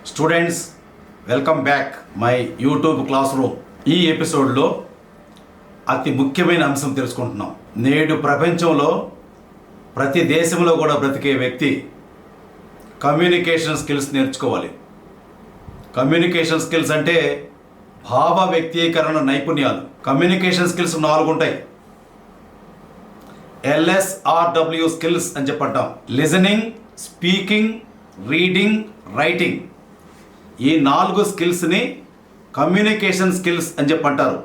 Students, welcome back my YouTube class room. ఈ ఎపిసోడ్లో అతి ముఖ్యమైన అంశం తెలుసుకుంటున్నాం. నేడు ప్రపంచంలో ప్రతి దేశంలో కూడా బ్రతికే వ్యక్తి కమ్యూనికేషన్ స్కిల్స్ నేర్చుకోవాలి. కమ్యూనికేషన్ స్కిల్స్ అంటే భావ వ్యక్తీకరణ నైపుణ్యాలు. కమ్యూనికేషన్ స్కిల్స్ 4 ఉంటాయి. LSRW స్కిల్స్ అని చెప్పంటాం. Listening, speaking, reading, writing. ఈ 4 స్కిల్స్ని కమ్యూనికేషన్ స్కిల్స్ అని చెప్పంటారు.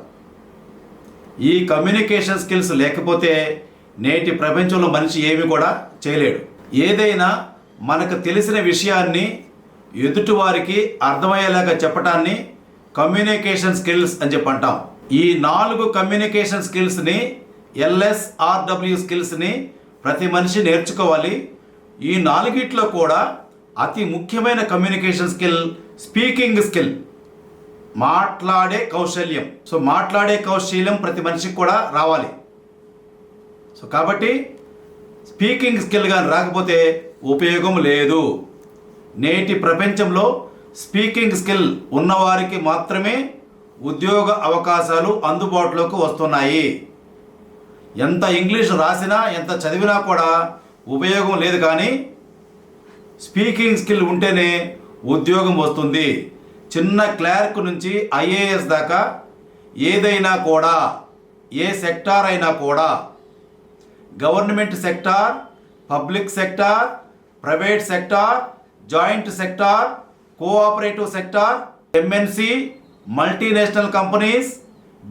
ఈ కమ్యూనికేషన్ స్కిల్స్ లేకపోతే నేటి ప్రపంచంలో మనిషి ఏమి కూడా చేయలేడు. ఏదైనా మనకు తెలిసిన విషయాన్ని ఎదుటివారికి అర్థమయ్యేలాగా చెప్పటాన్ని కమ్యూనికేషన్ స్కిల్స్ అని చెప్పంటాం. ఈ 4 కమ్యూనికేషన్ స్కిల్స్ని, LSRW స్కిల్స్ని ప్రతి మనిషి నేర్చుకోవాలి. ఈ 4 కూడా అతి ముఖ్యమైన కమ్యూనికేషన్ స్కిల్ స్పీకింగ్ స్కిల్, మాట్లాడే కౌశల్యం. సో మాట్లాడే కౌశల్యం ప్రతి మనిషికి కూడా రావాలి. సో కాబట్టి స్పీకింగ్ స్కిల్ కానీ రాకపోతే ఉపయోగం లేదు. నేటి ప్రపంచంలో స్పీకింగ్ స్కిల్ ఉన్నవారికి మాత్రమే ఉద్యోగ అవకాశాలు అందుబాటులోకి వస్తున్నాయి. ఎంత ఇంగ్లీష్ రాసినా, ఎంత చదివినా కూడా ఉపయోగం లేదు. కానీ స్పీకింగ్ స్కిల్ ఉంటేనే ఉద్యోగం వస్తుంది. చిన్న క్లర్క్ నుంచి IAS దాకా ఏదైనా కూడా, ఏ సెక్టార్ అయినా కూడా, government sector, public sector, private sector, joint sector, cooperative sector, MNC, multinational companies,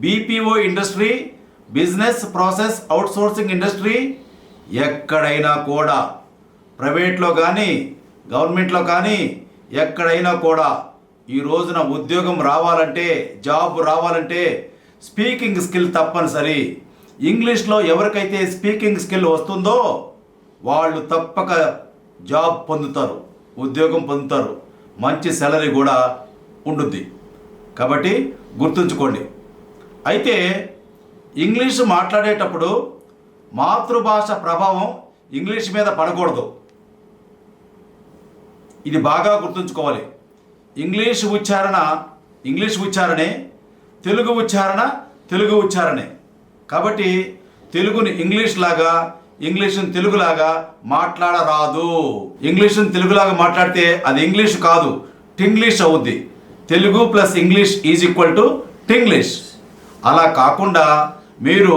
BPO industry, business process outsourcing industry, ఎక్కడైనా కూడా, ప్రైవేట్లో కానీ గవర్నమెంట్లో కానీ ఎక్కడైనా కూడా ఈ రోజున ఉద్యోగం రావాలంటే, జాబ్ రావాలంటే స్పీకింగ్ స్కిల్ తప్పనిసరి. ఇంగ్లీష్లో ఎవరికైతే స్పీకింగ్ స్కిల్ వస్తుందో వాళ్ళు తప్పక జాబ్ పొందుతారు, ఉద్యోగం పొందుతారు, మంచి సాలరీ కూడా ఉంటుంది. కాబట్టి గుర్తుంచుకోండి. అయితే ఇంగ్లీష్ మాట్లాడేటప్పుడు మాతృభాష ప్రభావం ఇంగ్లీష్ మీద పడకూడదు. ఇది బాగా గుర్తుంచుకోవాలి. ఇంగ్లీష్ ఉచ్చారణే, తెలుగు ఉచ్చారణే. కాబట్టి తెలుగుని ఇంగ్లీష్ లాగా, ఇంగ్లీష్ని తెలుగులాగా మాట్లాడరాదు. ఇంగ్లీష్ని తెలుగులాగా మాట్లాడితే అది ఇంగ్లీష్ కాదు, టింగ్లీష్ అవుద్ది. Telugu plus English is equal to Tinglish. అలా కాకుండా మీరు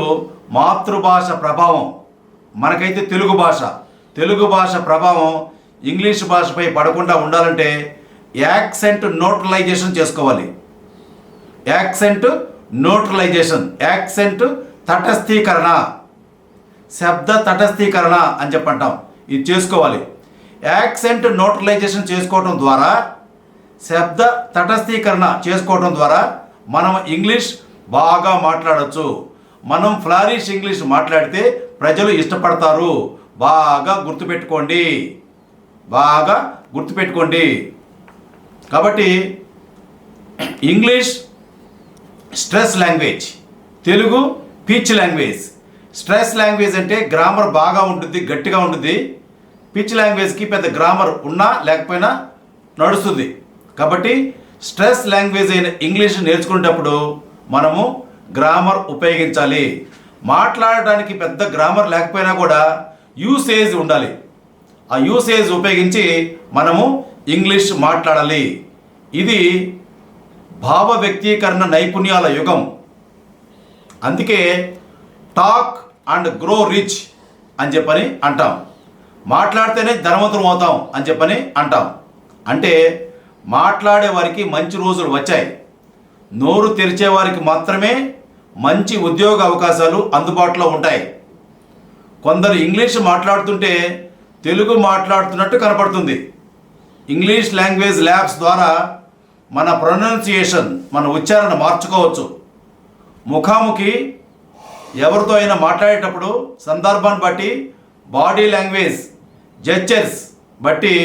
మాతృభాష ప్రభావం, మనకైతే తెలుగు భాష ప్రభావం ఇంగ్లీష్ భాషపై పడకుండా ఉండాలంటే యాక్సెంట్ న్యూట్రలైజేషన్ చేసుకోవాలి. యాక్సెంట్ తటస్థీకరణ, శబ్ద తటస్థీకరణ అని చెప్పంటాం. ఇది చేసుకోవాలి. యాక్సెంట్ న్యూట్రలైజేషన్ చేసుకోవడం ద్వారా, శబ్ద తటస్థీకరణ చేసుకోవడం ద్వారా మనం ఇంగ్లీష్ బాగా మాట్లాడచ్చు. మనం ఫ్లారిష్ ఇంగ్లీష్ మాట్లాడితే ప్రజలు ఇష్టపడతారు. బాగా గుర్తుపెట్టుకోండి. కాబట్టి English stress language, Telugu pitch language. Stress language అంటే గ్రామర్ బాగా ఉంటుంది, గట్టిగా ఉంటుంది. పిచ్ లాంగ్వేజ్కి పెద్ద గ్రామర్ ఉన్నా లేకపోయినా నడుస్తుంది. కాబట్టి స్ట్రెస్ లాంగ్వేజ్ అయిన ఇంగ్లీష్ నేర్చుకునేటప్పుడు మనము గ్రామర్ ఉపయోగించాలి. మాట్లాడడానికి పెద్ద గ్రామర్ లేకపోయినా కూడా యూసేజ్ ఉండాలి. ఆ యూసేజ్ ఉపయోగించి మనము ఇంగ్లీష్ మాట్లాడాలి. ఇది భావ వ్యక్తీకరణ నైపుణ్యాల యుగం. అందుకే టాక్ అండ్ గ్రో రిచ్ అని చెప్పని అంటాం. మాట్లాడితేనే ధనవంతులం అవుతాం అని చెప్పని అంటాం. అంటే మాట్లాడే వారికి మంచి రోజులు వచ్చాయి. నోరు తెరిచే వారికి మాత్రమే మంచి ఉద్యోగ అవకాశాలు అందుబాటులో ఉంటాయి. కొందరు ఇంగ్లీష్ మాట్లాడుతుంటే తెలుగు మాట్లాడుతున్నట్టు కనపడుతుంది. ఇంగ్లీష్ లాంగ్వేజ్ ల్యాబ్స్ ద్వారా మన ప్రొనౌన్సియేషన్, మన ఉచ్చారణ మార్చుకోవచ్చు. ముఖాముఖి ఎవరితో అయినా మాట్లాడేటప్పుడు సందర్భాన్ని బట్టి, బాడీ లాంగ్వేజ్, జెస్చర్స్ బట్టి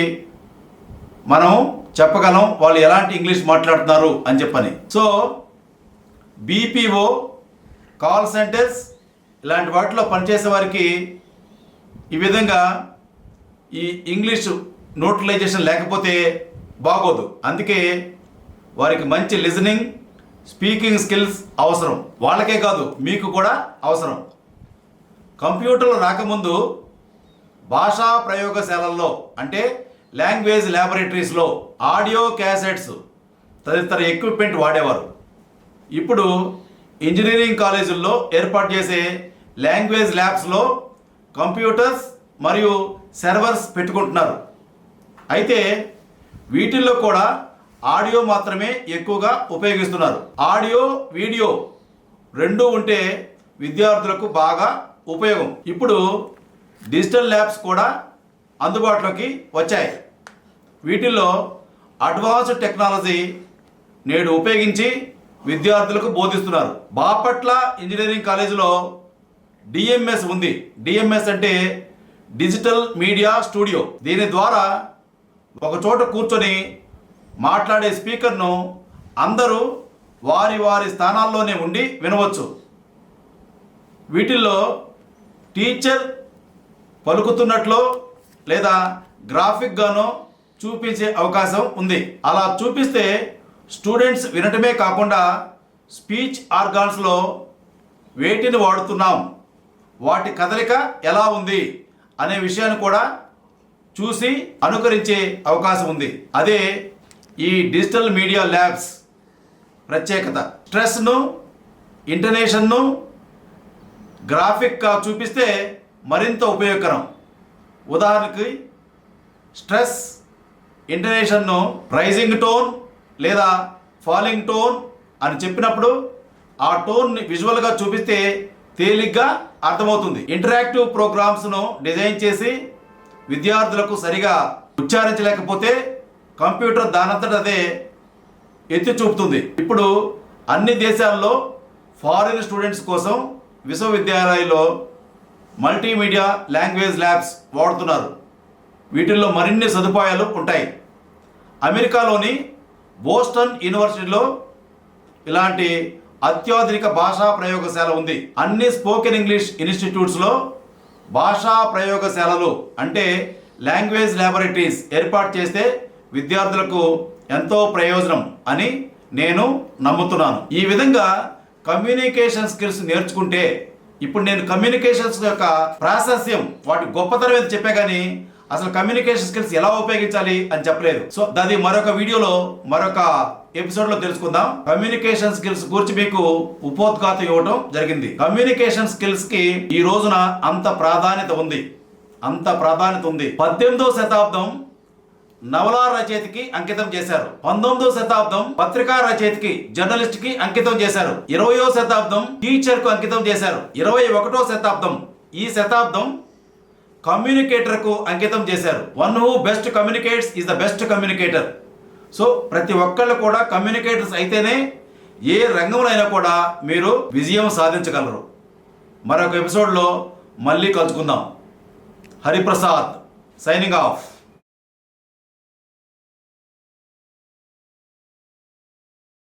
మనం చెప్పగలం వాళ్ళు ఎలాంటి ఇంగ్లీష్ మాట్లాడుతున్నారు అని చెప్పని. సో BPO, కాల్ సెంటర్స్ ఇలాంటి వాటిలో పనిచేసే వారికి ఈ విధంగా ఈ ఇంగ్లీష్ న్యూట్రలైజేషన్ లేకపోతే బాగోదు. అందుకే వారికి మంచి లిజనింగ్, స్పీకింగ్ స్కిల్స్ అవసరం. వాళ్ళకే కాదు, మీకు కూడా అవసరం. కంప్యూటర్లు రాకముందు భాషా ప్రయోగశాలల్లో అంటే లాంగ్వేజ్ ల్యాబొరేటరీస్లో ఆడియో క్యాసెట్స్ తదితర ఎక్విప్మెంట్ వాడేవారు. ఇప్పుడు ఇంజనీరింగ్ కాలేజీల్లో ఏర్పాటు చేసే లాంగ్వేజ్ ల్యాబ్స్లో కంప్యూటర్స్ మరియు సర్వర్స్ పెట్టుకుంటున్నారు. అయితే వీటిల్లో కూడా ఆడియో మాత్రమే ఎక్కువగా ఉపయోగిస్తున్నారు. ఆడియో, వీడియో రెండూ ఉంటే విద్యార్థులకు బాగా ఉపయోగం. ఇప్పుడు డిజిటల్ ల్యాబ్స్ కూడా అందుబాటులోకి వచ్చాయి. వీటిల్లో అడ్వాన్స్డ్ టెక్నాలజీ నేడు ఉపయోగించి విద్యార్థులకు బోధిస్తున్నారు. బాపట్ల ఇంజనీరింగ్ కాలేజీలో డిఎంఎస్ ఉంది. డిఎంఎస్ అంటే డిజిటల్ మీడియా స్టూడియో. దీని ద్వారా ఒక చోట కూర్చొని మాట్లాడే స్పీకర్ను అందరూ వారి వారి స్థానాల్లోనే ఉండి వినవచ్చు. వీటిల్లో టీచర్ పలుకుతున్నట్లో లేదా గ్రాఫిక్గానో చూపించే అవకాశం ఉంది. అలా చూపిస్తే స్టూడెంట్స్ వినటమే కాకుండా స్పీచ్ ఆర్గాన్స్లో వేటిని వాడుతున్నాం, వాటి కదలిక ఎలా ఉంది అనే విషయాన్ని కూడా చూసి అనుకరించే అవకాశం ఉంది. అదే ఈ డిజిటల్ మీడియా ల్యాబ్స్ ప్రత్యేకత. స్ట్రెస్ను, ఇంటనేషన్ను గ్రాఫిక్గా చూపిస్తే మరింత ఉపయోగకరం. ఉదాహరణకి స్ట్రెస్, ఇంటనేషన్ను రైజింగ్ టోన్ లేదా ఫాలింగ్ టోన్ అని చెప్పినప్పుడు ఆ టోన్ని విజువల్గా చూపిస్తే తేలిగ్గా అర్థమవుతుంది. ఇంటరాక్టివ్ ప్రోగ్రామ్స్ను డిజైన్ చేసి విద్యార్థులకు సరిగా ఉచ్చారించలేకపోతే కంప్యూటర్ దానంతట అదే ఎత్తి చూపుతుంది. ఇప్పుడు అన్ని దేశాల్లో ఫారిన్ స్టూడెంట్స్ కోసం విశ్వవిద్యాలయాల్లో మల్టీమీడియా లాంగ్వేజ్ ల్యాబ్స్ వాడుతున్నారు. వీటిల్లో మరిన్ని సదుపాయాలు ఉంటాయి. అమెరికాలోని బోస్టన్ యూనివర్సిటీలో ఇలాంటి అత్యాధునిక భాషా ప్రయోగశాల ఉంది. అన్ని స్పోకెన్ ఇంగ్లీష్ ఇన్స్టిట్యూట్స్లో భాషా ప్రయోగశాలలు అంటే లాంగ్వేజ్ ల్యాబొరేటరీస్ ఏర్పాటు చేస్తే విద్యార్థులకు ఎంతో ప్రయోజనం అని నేను నమ్ముతున్నాను. ఈ విధంగా కమ్యూనికేషన్ స్కిల్స్ నేర్చుకుంటే, ఇప్పుడు నేను కమ్యూనికేషన్స్ యొక్క ప్రాశస్యం, వాటి గొప్పతనం ఏది చెప్పే కానీ అసలు కమ్యూనికేషన్ స్కిల్స్ ఎలా ఉపయోగించాలి అని చెప్పలేదు. సో అది మరొక వీడియోలో మరొక ఎపిసోడ్లో తెలుసుకుందాం. కమ్యూనికేషన్ స్కిల్స్ గురించి మీకు ఉపోద్ఘాతం ఇవ్వడం జరిగింది. కమ్యూనికేషన్ స్కిల్స్ కి ఈ రోజున అంత ప్రాధాన్యత ఉంది. 18వ శతాబ్దం నవలా రచయితకి అంకితం చేశారు. 19వ శతాబ్దం పత్రికా రచయితకి, జర్నలిస్ట్ కి అంకితం చేశారు. 20వ శతాబ్దం టీచర్ కు అంకితం చేశారు. 21వ శతాబ్దం, ఈ శతాబ్దం కమ్యూనికేటర్ కు అంకితం చేశారు. One who best communicates is the best communicator. So ప్రతి ఒక్కళ్ళు కూడా కమ్యూనికేటర్స్ అయితేనే ఏ రంగంలో అయినా కూడా మీరు విజయం సాధించగలరు. మరొక ఎపిసోడ్లో మళ్ళీ కలుసుకుందాం. Hariprasad signing off.